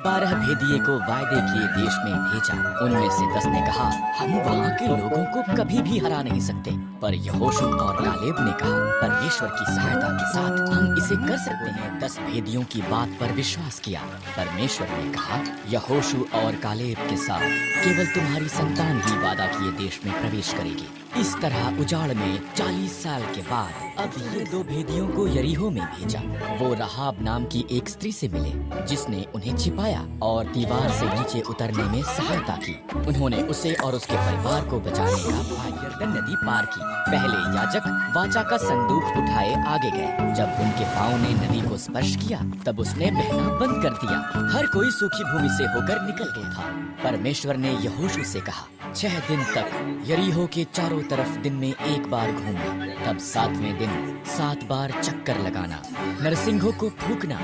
12 भेदिए को वायदे किए देश में भेजा। उनमें से 10 ने कहा, हम वहाँ के लोगों को कभी भी हरा नहीं सकते। पर यहोशू और कालेब ने कहा, परमेश्वर की सहायता के साथ हम इसे कर सकते हैं। 10 भेदियों की बात पर विश्वास किया। परमेश्वर ने कहा, यहोशू और कालेब के साथ केवल तुम्हारी संतान ही वादा किए देश में प्रवेश करेगी। इस तरह उजाड़ में 40 साल के बाद अब ये 2 भेदियों को यरीहो में भेजा। वो रहाब नाम की एक स्त्री से मिले, जिसने उन्हें छिपाया और दीवार से नीचे उतरने में सहायता की। उन्होंने उसे और उसके परिवार को बचाने का यरदन नदी पार की। पहले याजक वाचा का संदूक उठाए आगे गए। जब उनके पाँव ने नदी को स्पर्श किया, तब उसने बहना बंद कर दिया। हर कोई सूखी भूमि से होकर निकल गया था। परमेश्वर ने यहोशू से कहा, 6 दिन तक यरीहो के चारों तरफ दिन में एक बार घूमना, तब 7वें दिन 7 बार चक्कर लगाना, नरसिंहों को फूंकना,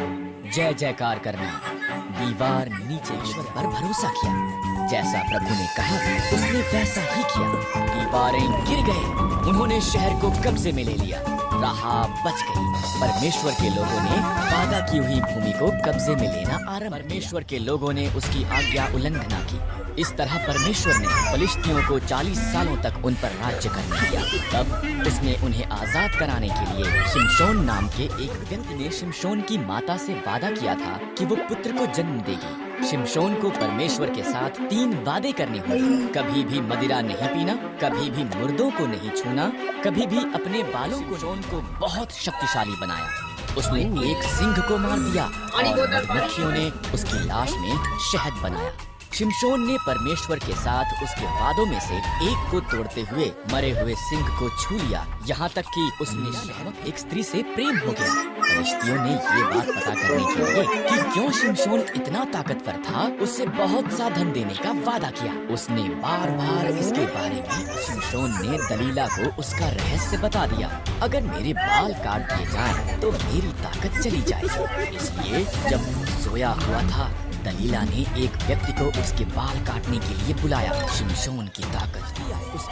जय जयकार करना। दीवार नीचे ईश्वर पर भरोसा किया। जैसा प्रभु ने कहा उसने वैसा ही किया। दीवारें गिर गए। उन्होंने शहर को कब्जे में ले लिया। राहाब बच गई। परमेश्वर के लोगों ने वादा की हुई भूमि को कब्जे में लेना आरंभ। परमेश्वर के लोगों ने उसकी आज्ञा उल्लंघना की। इस तरह परमेश्वर ने फलिश्तियों को 40 सालों तक उन पर राज्य करने दिया। तब उसने उन्हें आजाद कराने के लिए शिमशोन नाम के एक व्यक्ति ने शिमशोन की माता से वादा किया था कि वो पुत्र को जन्म देगी। शिमशोन को परमेश्वर के साथ 3 वादे करने होंगे। कभी भी मदिरा नहीं पीना, कभी भी मुर्दों को नहीं छूना, कभी भी अपने बालों को। शिमशोन को बहुत शक्तिशाली बनाया। उसने एक सिंह को मार दिया और मधुमक्खियों ने उसकी लाश में शहद बनाया। शिमशोन ने परमेश्वर के साथ उसके वादों में से एक को तोड़ते हुए मरे हुए सिंह को छू लिया, यहाँ तक कि उसने शावक एक स्त्री से प्रेम हो गया। फलिश्तियों ने ये बात पता करने के लिए कि क्यों शिमशोन इतना ताकतवर था, उससे बहुत सा धन देने का वादा किया। उसने बार बार इसके बारे में शिमशोन ने दलीला को उसका रहस्य बता दिया। अगर मेरे बाल काट दिए जाएं, तो मेरी ताकत चली जाएगी। इसलिए जब सोया हुआ था, दलीला ने एक व्यक्ति को उसके बाल काटने के लिए बुलाया। शिमशोन की ताकत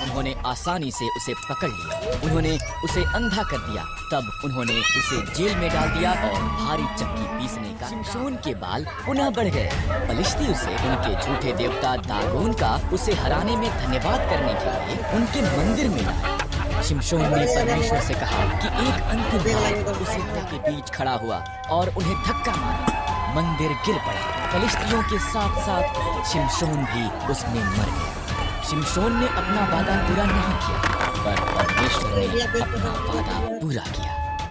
उन्होंने आसानी से उसे पकड़ लिया। उन्होंने उसे अंधा कर दिया। तब उन्होंने उसे जेल में डाल दिया और भारी चक्की पीसने का। शिमशोन के बाल पुनः बढ़ गए। फलिश्ती उसे उनके झूठे देवता दागोन का उसे हराने में धन्यवाद करने के लिए उनके मंदिर में लाए। शिमशोन ने परमेश्वर से कहा कि एक अंतिम बार उसे के बीच खड़ा हुआ और उन्हें धक्का मारा। मंदिर गिर पड़ा। फलिश्तियों के साथ साथ शिमशोन भी उसमें मर गया। शिमशोन ने अपना वादा पूरा नहीं किया, पर परमेश्वर ने अपना वादा पूरा किया।